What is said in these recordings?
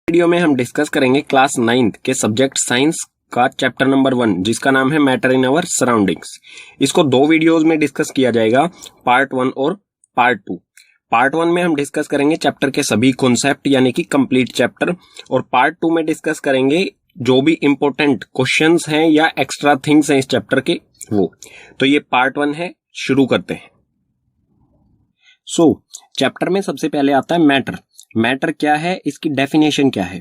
Video में हम discuss करेंगे क्लास 9th के सब्जेक्ट साइंस का चैप्टर नंबर 1 जिसका नाम है मैटर इन अवर सराउंडिंग्स। इसको दो वीडियोस में डिस्कस किया जाएगा, पार्ट 1 और पार्ट 2। पार्ट 1 में हम डिस्कस करेंगे चैप्टर के सभी कॉन्सेप्ट यानी कि कंप्लीट चैप्टर, और पार्ट 2 में डिस्कस करेंगे जो भी इंपॉर्टेंट क्वेश्चंस हैं या एक्स्ट्रा थिंग्स हैं इस चैप्टर के वो। तो ये पार्ट 1 है, शुरू करते हैं। चैप्टर में सबसे पहले आता है मैटर। मैटर क्या है, इसकी डेफिनेशन क्या है।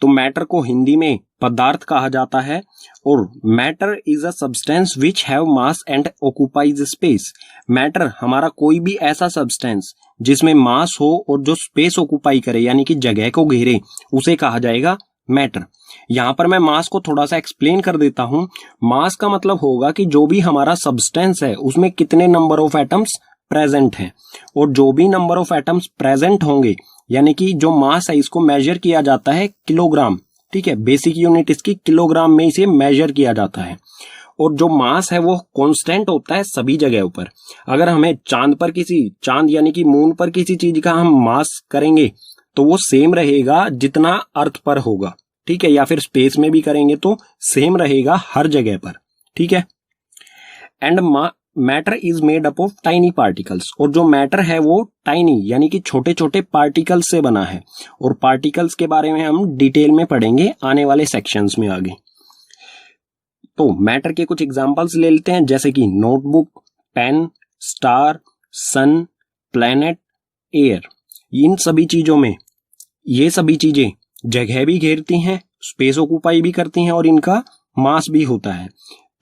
तो मैटर को हिंदी में पदार्थ कहा जाता है, और matter is a substance which have mass and occupies space. Matter हमारा कोई भी ऐसा सब्सटेंस जिसमें मास हो और जो स्पेस ऑक्युपाई करे यानी कि जगह को घेरे, उसे कहा जाएगा मैटर। यहां पर मैं मास को थोड़ा सा एक्सप्लेन कर देता हूं। मास का मतलब होगा कि जो भी हमारा सब्सटेंस है उसमें कितने नंबर ऑफ एटम्स प्रेजेंट हैं, और जो भी नंबर ऑफ एटम्स प्रेजेंट होंगे यानी कि जो मास है इसको मेजर किया जाता है किलोग्राम। ठीक है, बेसिक यूनिट इसकी किलोग्राम में इसे मेजर किया जाता है, और जो मास है वो कांस्टेंट होता है सभी जगह पर। अगर हमें चांद यानी कि मून पर किसी चीज का हम मास करेंगे तो वो सेम रहेगा जितना अर्थ पर होगा। ठीक है, या फिर स्पेस में भी करेंगे तो सेम रहेगा हर जगह पर। ठीक है, and matter is made up of tiny particles, और जो मैटर है वो टाइनी यानी कि छोटे छोटे पार्टिकल्स से बना है, और पार्टिकल्स के बारे में हम डिटेल में पढ़ेंगे आने वाले सेक्शंस में आगे। तो मैटर के कुछ एग्जांपल्स ले लेते हैं, जैसे कि नोटबुक, पेन, स्टार, सन, प्लैनेट, एयर। इन सभी चीजों में ये सभी चीजें जगह भी घेरती हैं, स्पेस ऑक्युपाई भी करती हैं, और इनका मास भी होता है।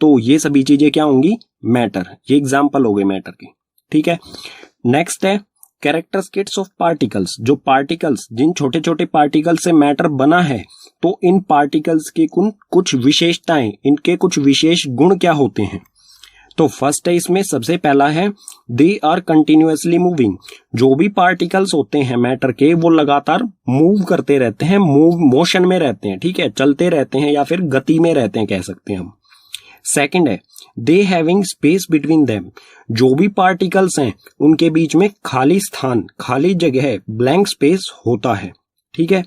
तो ये सभी चीजें क्या होंगी, मैटर। ये एग्जांपल हो गए मैटर के। ठीक है, नेक्स्ट है कैरेक्टरिस्टिक्स ऑफ पार्टिकल्स। जो पार्टिकल्स, जिन छोटे छोटे पार्टिकल से मैटर बना है, तो इन पार्टिकल्स के कुछ विशेषताएं, इनके कुछ विशेष गुण क्या होते हैं। तो फर्स्ट है, इसमें सबसे पहला है दे आर कंटिन्यूअसली मूविंग। जो भी पार्टिकल्स होते हैं मैटर के वो लगातार मूव करते रहते हैं, मोशन में रहते हैं। ठीक है, चलते रहते हैं या फिर गति में रहते हैं कह सकते हैं हम। सेकंड है they having space between them. जो भी पार्टिकल्स हैं उनके बीच में खाली स्थान, खाली जगह, ब्लैंक स्पेस होता है। ठीक है।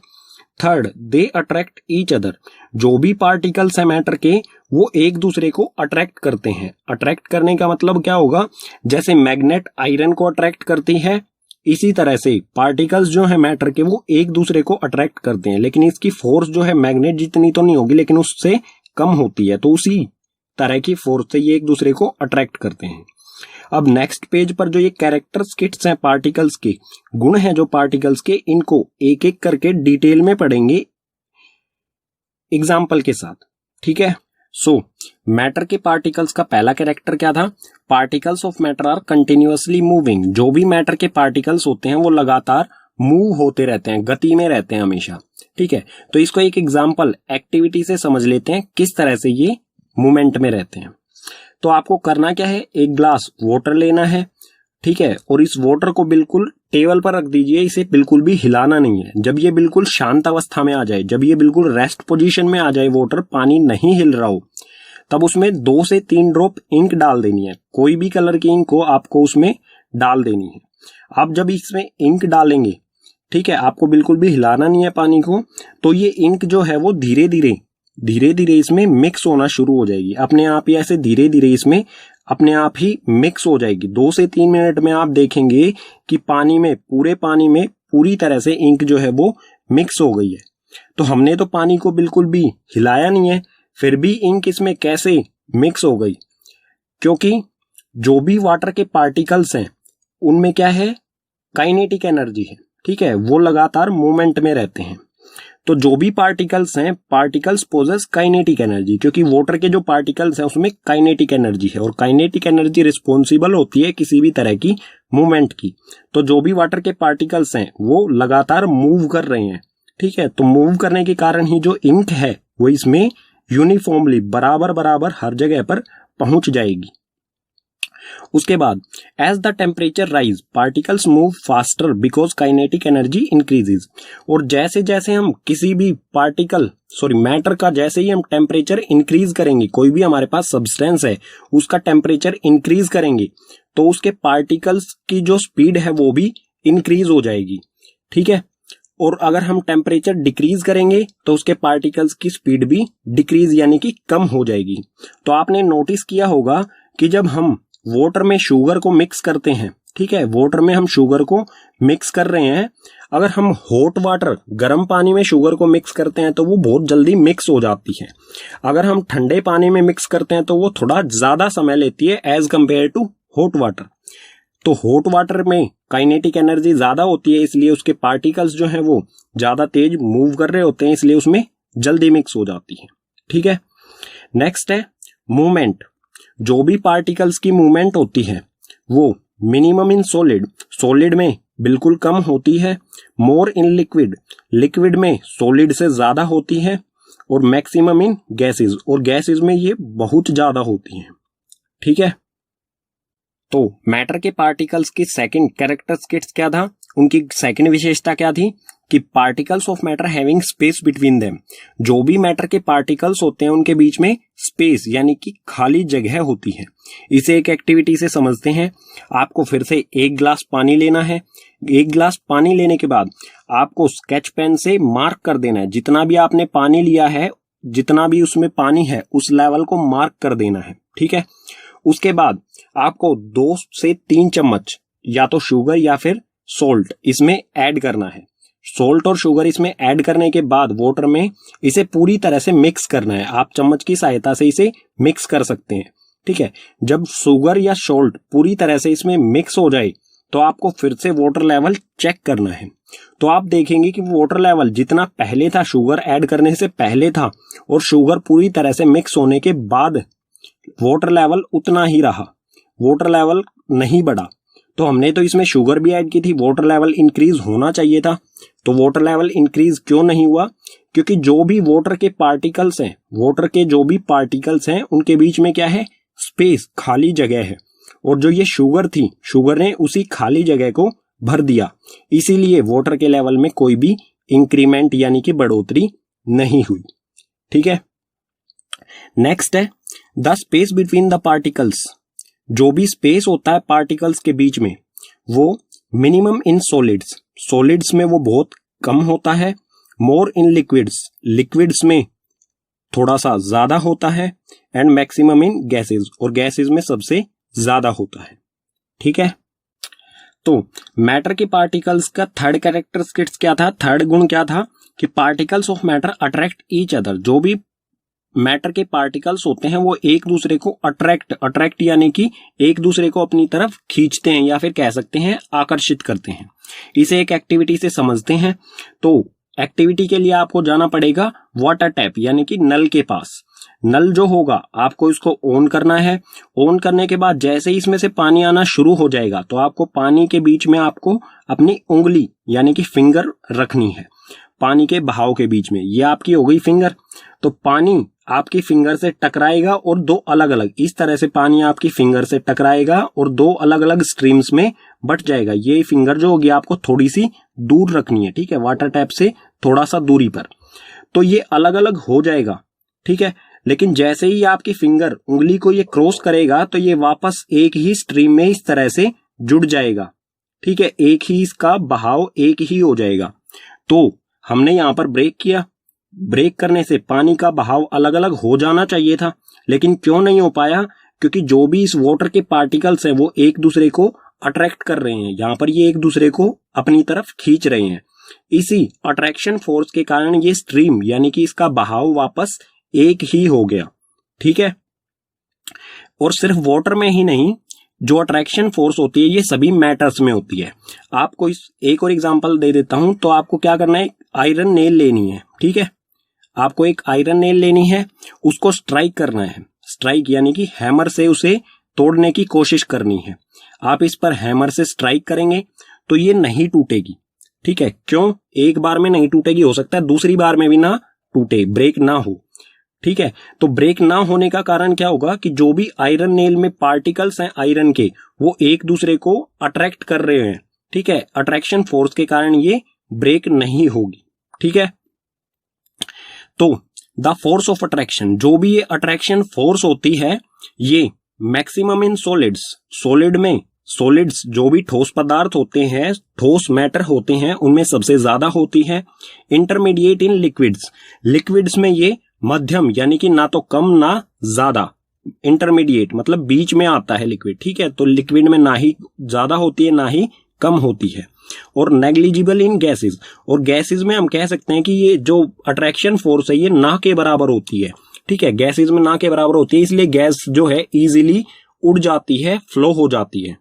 Third, they attract each other. जो भी पार्टिकल्स हैं मैटर के वो एक दूसरे को अट्रैक्ट करते हैं। अट्रैक्ट करने का मतलब क्या होगा, जैसे मैग्नेट आयरन को अट्रैक्ट करती है, इसी तरह से पार्टिकल्स जो है मैटर के वो एक दूसरे को अट्रैक्ट करते हैं, लेकिन इसकी फोर्स जो है मैग्नेट जितनी तो नहीं होगी, लेकिन उससे कम होती है। तो उसी तरह की फोर्स से ये एक दूसरे को अट्रैक्ट करते हैं। अब नेक्स्ट पेज पर जो ये कैरेक्टरिस्टिक्स हैं पार्टिकल्स के, गुण हैं जो पार्टिकल्स के, इनको एक एक करके डिटेल में पढ़ेंगे एग्जाम्पल के साथ। ठीक है, मैटर के पार्टिकल्स का पहला कैरेक्टर क्या था, particles of matter are continuously moving. जो भी मैटर के पार्टिकल्स होते हैं वो लगातार मूव होते रहते हैं, गति में रहते हैं हमेशा। ठीक है, तो इसको एक एग्जाम्पल एक्टिविटी से समझ लेते हैं किस तरह से ये मूवमेंट में रहते हैं। तो आपको करना क्या है, एक ग्लास वाटर लेना है। ठीक है, और इस वाटर को बिल्कुल टेबल पर रख दीजिए, इसे बिल्कुल भी हिलाना नहीं है। जब ये बिल्कुल शांत अवस्था में आ जाए, जब ये बिल्कुल रेस्ट पोजीशन में आ जाए, वाटर पानी नहीं हिल रहा हो, तब उसमें 2 से 3 ड्रॉप इंक डाल देनी है। कोई भी कलर की इंक को आपको उसमें डाल देनी है। आप जब इसमें इंक डालेंगे, ठीक है, आपको बिल्कुल भी हिलाना नहीं है पानी को, तो ये इंक जो है वो धीरे धीरे इसमें मिक्स होना शुरू हो जाएगी। अपने आप ही ऐसे धीरे धीरे इसमें अपने आप ही मिक्स हो जाएगी। 2 से 3 मिनट में आप देखेंगे कि पूरे पानी में पूरी तरह से इंक जो है वो मिक्स हो गई है। तो हमने तो पानी को बिल्कुल भी हिलाया नहीं है, फिर भी इंक इसमें कैसे मिक्स हो गई, क्योंकि जो भी वाटर के पार्टिकल्स हैं उनमें क्या है, काइनेटिक एनर्जी है। ठीक है, वो लगातार मूवमेंट में रहते हैं। तो जो भी पार्टिकल्स हैं, पार्टिकल्स पोजेस काइनेटिक एनर्जी, क्योंकि वाटर के जो पार्टिकल्स हैं उसमें काइनेटिक एनर्जी है, और काइनेटिक एनर्जी रिस्पॉन्सिबल होती है किसी भी तरह की मूवमेंट की। तो जो भी वाटर के पार्टिकल्स हैं वो लगातार मूव कर रहे हैं। ठीक है, तो मूव करने के कारण ही जो इंक है वो इसमें यूनिफॉर्मली बराबर हर जगह पर पहुंच जाएगी। उसके बाद as the temperature rise particles move faster because kinetic energy increases. और जैसे जैसे हम किसी भी मैटर का जैसे ही हम टेम्परेचर इंक्रीज करेंगे, कोई भी हमारे पास सब्सटेंस है उसका टेम्परेचर इंक्रीज करेंगे, तो उसके पार्टिकल्स की जो स्पीड है वो भी इंक्रीज हो जाएगी। ठीक है, और अगर हम टेम्परेचर डिक्रीज करेंगे तो उसके पार्टिकल्स की स्पीड भी डिक्रीज यानी कि कम हो जाएगी। तो आपने नोटिस किया होगा कि जब हम वाटर में शुगर को मिक्स करते हैं, ठीक है, वाटर में हम शुगर को मिक्स कर रहे हैं, अगर हम हॉट वाटर गर्म पानी में शुगर को मिक्स करते हैं तो वो बहुत जल्दी मिक्स हो जाती है। अगर हम ठंडे पानी में मिक्स करते हैं तो वो थोड़ा ज्यादा समय लेती है as compare to hot water. तो हॉट वाटर में काइनेटिक एनर्जी ज्यादा होती है, इसलिए उसके पार्टिकल्स जो हैं वो ज्यादा तेज मूव कर रहे होते हैं, इसलिए उसमें जल्दी मिक्स हो जाती है। ठीक है, नेक्स्ट है मूवमेंट। जो भी पार्टिकल्स की मूवमेंट होती है वो मिनिमम इन सॉलिड, सॉलिड में बिल्कुल कम होती है, मोर इन लिक्विड, लिक्विड में सॉलिड से ज्यादा होती है, और मैक्सिमम इन गैसेस, और गैसेस में ये बहुत ज्यादा होती हैं। ठीक है, तो मैटर के पार्टिकल्स की सेकंड कैरेक्टरिस्टिक्स क्या था, उनकी सेकंड विशेषता क्या थी कि particles of matter having space between them. जो भी मैटर के पार्टिकल्स होते हैं उनके बीच में स्पेस यानी कि खाली जगह होती है। इसे एक एक्टिविटी से समझते हैं। आपको फिर से एक ग्लास पानी लेना है। एक ग्लास पानी लेने के बाद आपको स्केच पेन से मार्क कर देना है, जितना भी आपने पानी लिया है, जितना भी उसमें पानी है उस लेवल को मार्क कर देना है। ठीक है, उसके बाद आपको 2 से 3 चम्मच या तो शुगर या फिर सोल्ट इसमें ऐड करना है। सोल्ट और शुगर इसमें ऐड करने के बाद वाटर में इसे पूरी तरह से मिक्स करना है। आप चम्मच की सहायता से इसे मिक्स कर सकते हैं। ठीक है, जब शुगर या सोल्ट पूरी तरह से इसमें मिक्स हो जाए तो आपको फिर से वाटर लेवल चेक करना है। तो आप देखेंगे कि वाटर लेवल जितना पहले था, शुगर ऐड करने से पहले था, और शुगर पूरी तरह से मिक्स होने के बाद वाटर लेवल उतना ही रहा, वाटर लेवल नहीं बढ़ा। तो हमने तो इसमें शुगर भी ऐड की थी, वाटर लेवल इंक्रीज होना चाहिए था। तो वाटर लेवल इंक्रीज क्यों नहीं हुआ? क्योंकि जो भी वाटर के पार्टिकल्स हैं, वाटर के जो भी पार्टिकल्स हैं उनके बीच में क्या है, स्पेस, खाली जगह है, और जो ये शुगर थी, शुगर ने उसी खाली जगह को भर दिया, इसीलिए वाटर के लेवल में कोई भी इंक्रीमेंट यानी कि बढ़ोतरी नहीं हुई। ठीक है, नेक्स्ट है the space between the particles. जो भी स्पेस होता है पार्टिकल्स के बीच में वो मिनिमम इन सॉलिड्स, सॉलिड्स में वो बहुत कम होता है, मोर इन लिक्विड्स, लिक्विड्स में थोड़ा सा ज्यादा होता है, एंड मैक्सिमम इन गैसेस, और गैसेस में सबसे ज्यादा होता है। ठीक है, तो मैटर के पार्टिकल्स का थर्ड कैरेक्टरिस्टिक्स क्या था, थर्ड गुण क्या था कि particles of matter attract each other. जो भी मैटर के पार्टिकल्स होते हैं वो एक दूसरे को अट्रैक्ट यानी कि एक दूसरे को अपनी तरफ खींचते हैं, या फिर कह सकते हैं आकर्षित करते हैं। इसे एक एक्टिविटी से समझते हैं। तो एक्टिविटी के लिए आपको जाना पड़ेगा वाटर टैप यानी कि नल के पास। नल जो होगा आपको इसको ऑन करना है। ऑन करने के बाद जैसे ही इसमें से पानी आना शुरू हो जाएगा तो आपको पानी के बीच में आपको अपनी उंगली यानी कि फिंगर रखनी है, पानी के बहाव के बीच में। ये आपकी हो गई फिंगर। तो पानी आपकी फिंगर से टकराएगा और दो अलग अलग, इस तरह से पानी आपकी फिंगर से टकराएगा और दो अलग अलग स्ट्रीम्स में बट जाएगा। ये फिंगर जो होगी आपको थोड़ी सी दूर रखनी है, ठीक है, वाटर टैप से थोड़ा सा दूरी पर। तो ये अलग अलग हो जाएगा, ठीक है। लेकिन जैसे ही आपकी फिंगर उंगली को ये क्रॉस करेगा तो ये वापस एक ही स्ट्रीम में इस तरह से जुड़ जाएगा, ठीक है, एक ही इसका बहाव एक ही हो जाएगा। तो हमने यहां पर ब्रेक किया, ब्रेक करने से पानी का बहाव अलग अलग हो जाना चाहिए था, लेकिन क्यों नहीं हो पाया? क्योंकि जो भी इस वाटर के पार्टिकल्स हैं वो एक दूसरे को अट्रैक्ट कर रहे हैं, यहां पर ये एक दूसरे को अपनी तरफ खींच रहे हैं। इसी अट्रैक्शन फोर्स के कारण ये स्ट्रीम यानी कि इसका बहाव वापस एक ही हो गया, ठीक है। और सिर्फ वाटर में ही नहीं, जो अट्रैक्शन फोर्स होती है ये सभी मैटर्स में होती है। आपको इस एक और एग्जांपल दे देता हूं। तो आपको क्या करना है, आयरन नेल लेनी है, ठीक है। आपको एक आयरन नेल लेनी है, उसको स्ट्राइक करना है। स्ट्राइक यानी कि हैमर से उसे तोड़ने की कोशिश करनी है। आप इस पर हैमर से स्ट्राइक करेंगे तो ये नहीं टूटेगी, ठीक है। क्यों? एक बार में नहीं टूटेगी, हो सकता है दूसरी बार में भी ना टूटे, ब्रेक ना हो, ठीक है। तो ब्रेक ना होने का कारण क्या होगा कि जो भी आयरन नेल में पार्टिकल्स हैं आयरन के, वो एक दूसरे को अट्रैक्ट कर रहे हैं, ठीक है। अट्रैक्शन फोर्स के कारण ये ब्रेक नहीं होगी, ठीक है। तो द फोर्स ऑफ अट्रैक्शन, जो भी ये अट्रैक्शन फोर्स होती है ये मैक्सिमम इन सॉलिड्स, सॉलिड में सॉलिड्स जो भी ठोस पदार्थ होते हैं, ठोस मैटर होते हैं, उनमें सबसे ज्यादा होती है। इंटरमीडिएट इन लिक्विड्स, लिक्विड्स में ये मध्यम यानी कि ना तो कम ना ज्यादा, इंटरमीडिएट मतलब बीच में आता है लिक्विड, ठीक है। तो लिक्विड में ना ही ज्यादा होती है ना ही कम होती है। और नेग्लिजिबल इन गैसेस, और गैसेस में हम कह सकते हैं कि ये जो अट्रैक्शन फोर्स है ये ना के बराबर होती है, ठीक है। गैसेस में ना के बराबर होती है, इसलिए गैस जो है इजीली उड़ जाती है, फ्लो हो जाती है।